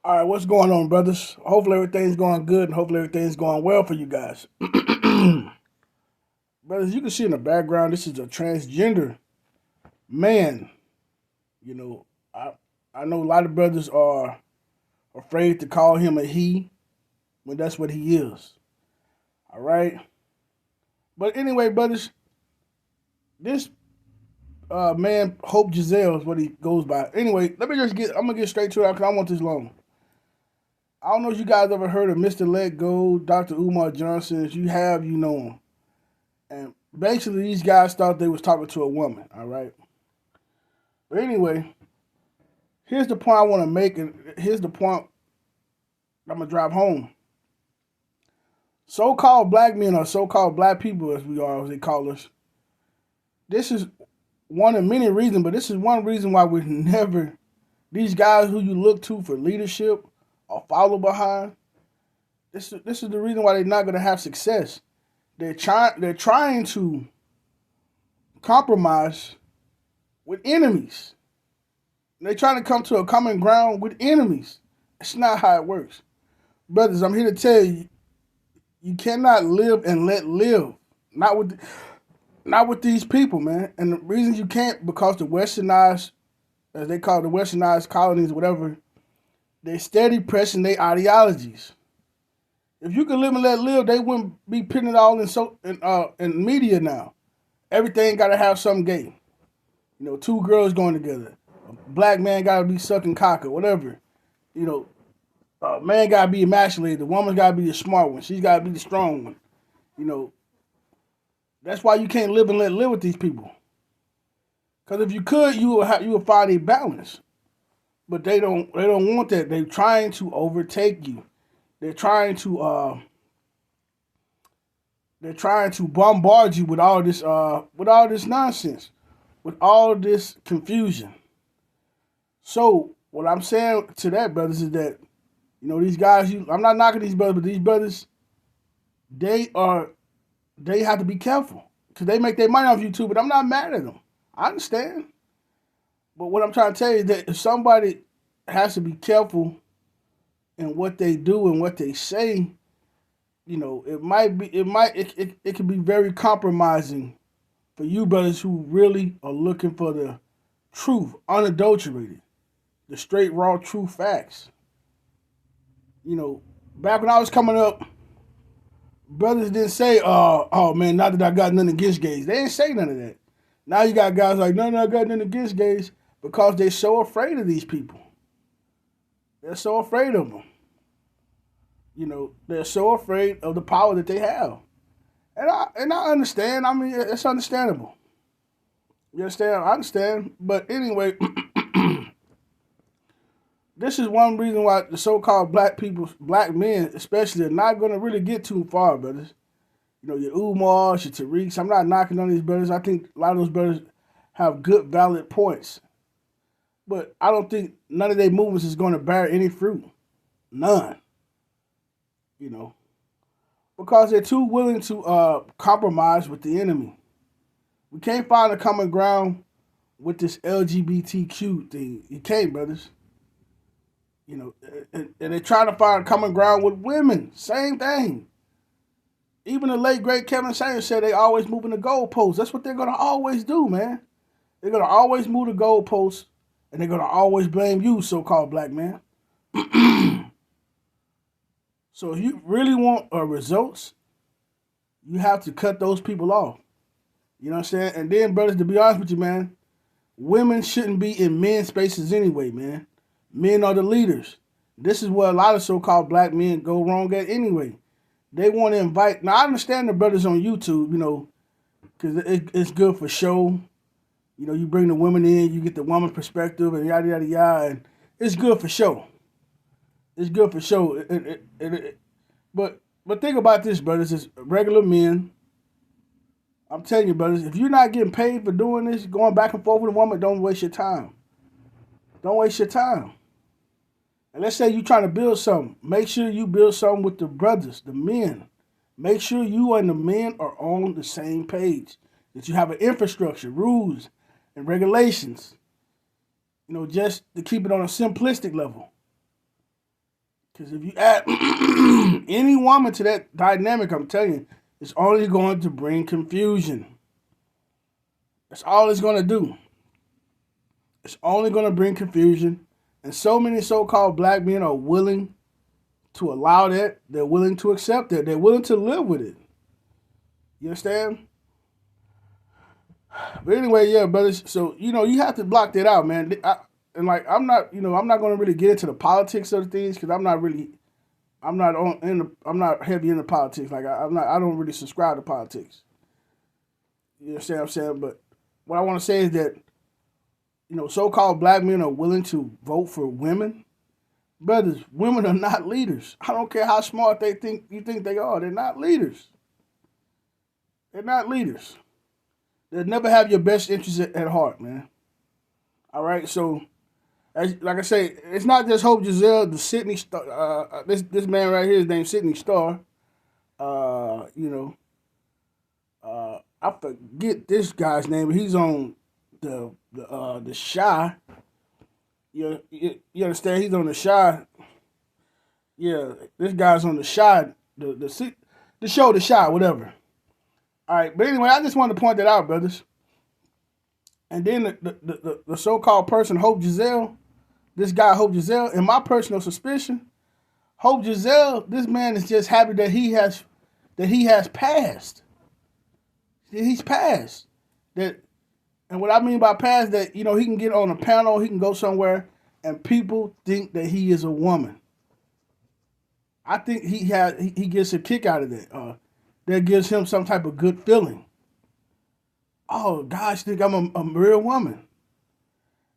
All right, what's going on, brothers? Hopefully everything's going good and hopefully everything's going well for you guys. Brothers, you can see in the background, this is a transgender man. You know, I I know a lot of brothers are afraid to call him a he when that's what he is. All right. But anyway, brothers, this man, Hope Giselle is what he goes by. Anyway, I'm gonna get straight to it because I want this long. I don't know if you guys ever heard of Mr. Let Go, Dr. Umar Johnson. If you have, you know him. And basically, these guys thought they was talking to a woman. All right. But anyway, here's the point I want to make, and here's the point I'm gonna drive home. So-called black men or so-called black people, as we are, as they call us. This is one of many reasons, but this is one reason why we never. These guys who you look to for leadership or follow behind. This is the reason why they're not gonna have success. They're trying to compromise with enemies. They're trying to come to a common ground with enemies. It's not how it works. Brothers, I'm here to tell you, you cannot live and let live. Not with these people, man. And the reason you can't, because the westernized, as they call it, the westernized colonies, whatever, they steady pressing their ideologies. If you could live and let live, they wouldn't be putting it all in media now. Everything gotta have some gay. You know, two girls going together. A black man gotta be sucking cock or whatever. You know, a man gotta be emasculated. The woman gotta be the smart one. She's gotta be the strong one. You know, that's why you can't live and let live with these people. Because if you could, you would find a balance. But they don't want that. They're trying to overtake you. They're trying to bombard you with all this nonsense, with all this confusion. So what I'm saying to that, brothers, is that these guys. I'm not knocking these brothers, but these brothers, they are they have to be careful because they make their money off YouTube. But I'm not mad at them. I understand. But what I'm trying to tell you is that if somebody has to be careful in what they do and what they say, it could be very compromising for you brothers who really are looking for the truth, unadulterated, the straight raw true facts. Back when I was coming up, brothers didn't say, oh man, not that I got nothing against gays. They didn't say none of that. Now you got guys like, no, I got nothing against gays because they're so afraid of these people. They're so afraid of them. They're so afraid of the power that they have. And I understand. I mean, it's understandable. You understand? I understand. But anyway, this is one reason why the so-called black people, black men especially, are not going to really get too far, brothers. Your Umars, your Tariqs. I'm not knocking on these brothers. I think a lot of those brothers have good, valid points. But I don't think none of their movements is going to bear any fruit. None. Because they're too willing to compromise with the enemy. We can't find a common ground with this LGBTQ thing. You can't, brothers. And they're trying to find a common ground with women. Same thing. Even the late great Kevin Samuels said they always moving the goalposts. That's what they're gonna always do, man. They're gonna always move the goalposts, and they're gonna always blame you, so-called black man. So if you really want results, you have to cut those people off. You know what I'm saying? And then, brothers, to be honest with you, man, women shouldn't be in men's spaces anyway, man. Men are the leaders. This is where a lot of so-called black men go wrong at anyway. They want to invite. Now, I understand the brothers on YouTube, because it's good for show. You bring the women in, you get the woman perspective, and yada, yada, yada. And it's good for show. It's good for show. But think about this, brothers. As regular men, I'm telling you, brothers, if you're not getting paid for doing this, going back and forth with a woman, don't waste your time. Don't waste your time. And let's say you're trying to build something. Make sure you build something with the brothers, the men. Make sure you and the men are on the same page. That you have an infrastructure, rules, and regulations. Just to keep it on a simplistic level. Because if you add any woman to that dynamic, I'm telling you, it's only going to bring confusion. That's all it's going to do. It's only going to bring confusion. And so many so called black men are willing to allow that. They're willing to accept that. They're willing to live with it. You understand? But anyway, yeah, brothers. So, you have to block that out, man. I'm not, I'm not going to really get into the politics of the things because I'm not heavy into politics. Like I don't really subscribe to politics. You understand what I'm saying? But what I want to say is that, so-called black men are willing to vote for women. Brothers, women are not leaders. I don't care how smart you think they are. They're not leaders. They're not leaders. They'll never have your best interests at heart, man. All right, so like I say, it's not just Hope Giselle, the Sydney Star. This man right here is named Sydney Star. I forget this guy's name, but he's on the Shy. You understand? He's on the Shy. Yeah, this guy's on the Shy, the show, the Shy, whatever. All right, but anyway, I just wanted to point that out, brothers. And then the so-called person, Hope Giselle, this guy, Hope Giselle, in my personal suspicion, Hope Giselle, this man is just happy that he has passed. He's passed. And what I mean by passed, that he can get on a panel, he can go somewhere, and people think that he is a woman. I think he gets a kick out of that. That gives him some type of good feeling. Oh, guys think I'm a real woman.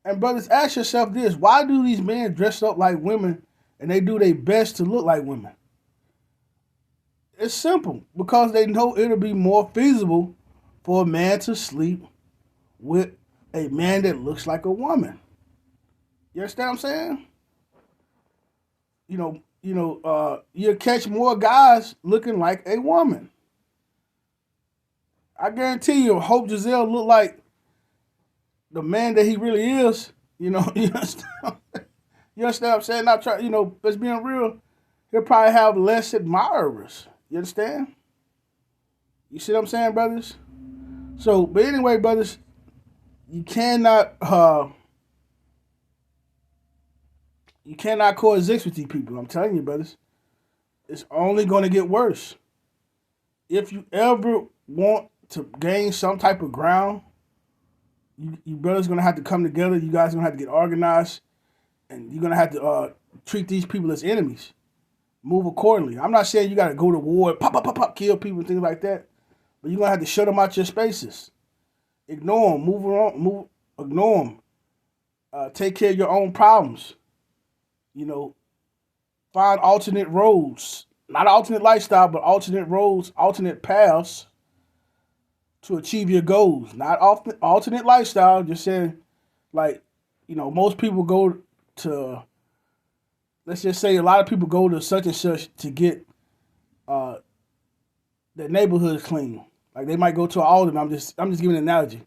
And brothers, ask yourself this: why do these men dress up like women and they do their best to look like women? It's simple. Because they know it'll be more feasible for a man to sleep with a man that looks like a woman. You understand what I'm saying? You'll catch more guys looking like a woman. I guarantee you, Hope Giselle look like the man that he really is. You understand? You understand what I'm saying? Not try, let's being real. He'll probably have less admirers. You understand? You see what I'm saying, brothers? So, but anyway, brothers, you cannot coexist with these people. I'm telling you, brothers, it's only going to get worse. If you ever want to gain some type of ground, you brothers going to have to come together. You guys are going to have to get organized, and you're going to have to treat these people as enemies. Move accordingly. I'm not saying you got to go to war, pop, kill people and things like that, but you're going to have to shut them out your spaces. Ignore them. Ignore them. Take care of your own problems. Find alternate roads. Not alternate lifestyle, but alternate roads, alternate paths to achieve your goals. Not alternate lifestyle, just saying, most people go to, let's just say a lot of people go to such and such to get their neighborhood clean. Like they might go to an alderman. I'm just giving an analogy.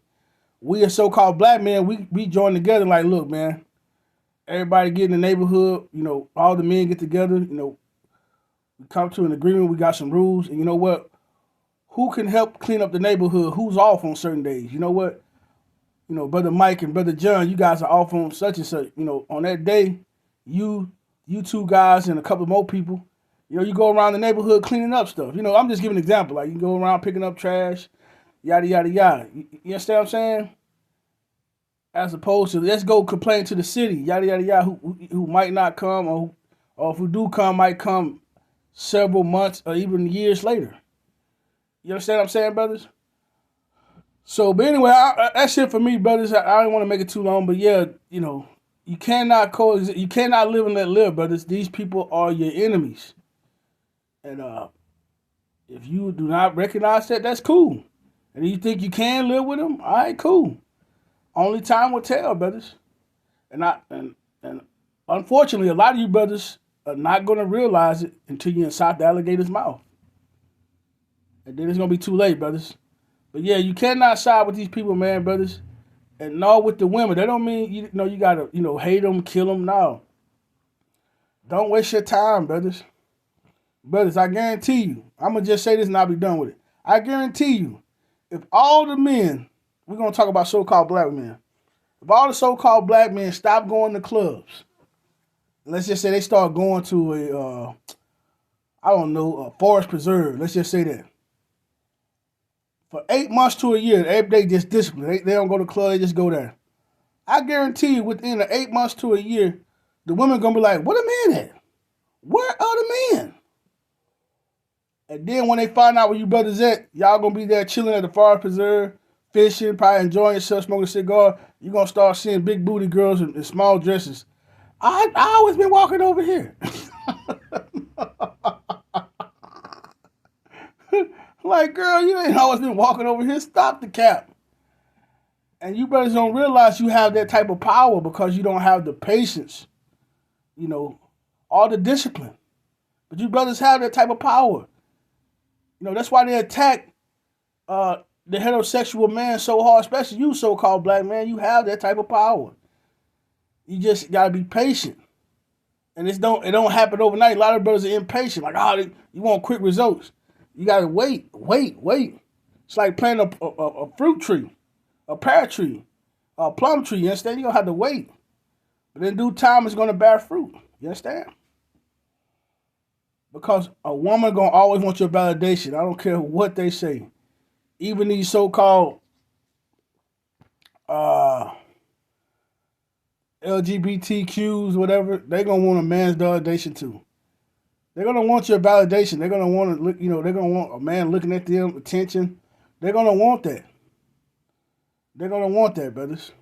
We as so-called black men, we join together like, look, man, everybody get in the neighborhood, all the men get together, we come to an agreement, we got some rules, and you know what? Who can help clean up the neighborhood? Who's off on certain days? You know what? Brother Mike and Brother John, you guys are off on such and such. On that day, you two guys and a couple more people, you go around the neighborhood cleaning up stuff. I'm just giving an example. Like you can go around picking up trash, yada, yada, yada. You understand what I'm saying? As opposed to, let's go complain to the city, yada, yada, yada, who might not come, or if who do come, might come several months or even years later. You understand what I'm saying, brothers? So, but anyway, that's it for me, brothers. I don't want to make it too long, but yeah, you cannot coexist. You cannot live and let live, brothers. These people are your enemies. And if you do not recognize that, that's cool. And you think you can live with them, all right, cool. Only time will tell, brothers. And unfortunately, a lot of you brothers are not going to realize it until you're inside the alligator's mouth. And then it's going to be too late, brothers. But yeah, you cannot side with these people, man, brothers. And no, with the women. That don't mean, you got to, hate them, kill them. No. Don't waste your time, brothers. Brothers, I guarantee you. I'm gonna just say this and I'll be done with it. I guarantee you, if all the men, we're gonna talk about so-called black men, if all the so-called black men stop going to clubs, let's just say they start going to I don't know, a forest preserve. Let's just say that. For 8 months to a year, they just discipline. They don't go to club, they just go there. I guarantee you, within the 8 months to a year, the women gonna be like, "Where the man at? Where are the men?" And then when they find out where you brothers at, y'all gonna be there chilling at the forest preserve, fishing, probably enjoying yourself, smoking a cigar. You gonna start seeing big booty girls in small dresses. I always been walking over here. Like, girl, you ain't always been walking over here. Stop the cap. And you brothers don't realize you have that type of power because you don't have the patience, you know, all the discipline. But you brothers have that type of power. You know, that's why they attack the heterosexual man so hard, especially you so-called black man. You have that type of power. You just gotta be patient. And it don't happen overnight. A lot of brothers are impatient. Like, you want quick results. You gotta wait. It's like planting a fruit tree, a pear tree, a plum tree. You understand? You're gonna have to wait. But in due time, it's gonna bear fruit. You understand? Because a woman gonna always want your validation. I don't care what they say. Even these so-called LGBTQs, whatever, they gonna want a man's validation too. They're gonna want your validation. They're gonna want to look. They're gonna want a man looking at them, attention. They're gonna want that. They're gonna want that, brothers.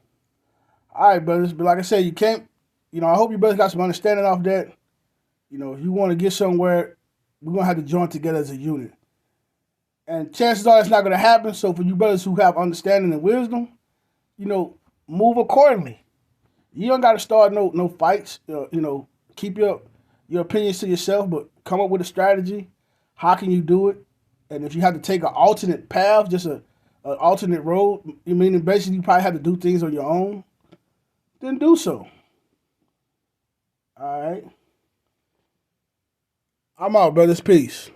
All right, brothers. But like I said, you can't. I hope you brothers got some understanding off that. If you want to get somewhere, we're gonna have to join together as a unit. And chances are it's not gonna happen. So for you brothers who have understanding and wisdom, move accordingly. You don't gotta start no fights. Keep your opinions to yourself, but come up with a strategy. How can you do it? And if you have to take an alternate path, just an alternate road, meaning basically you probably have to do things on your own, then do so. All right. I'm out, brothers. Peace.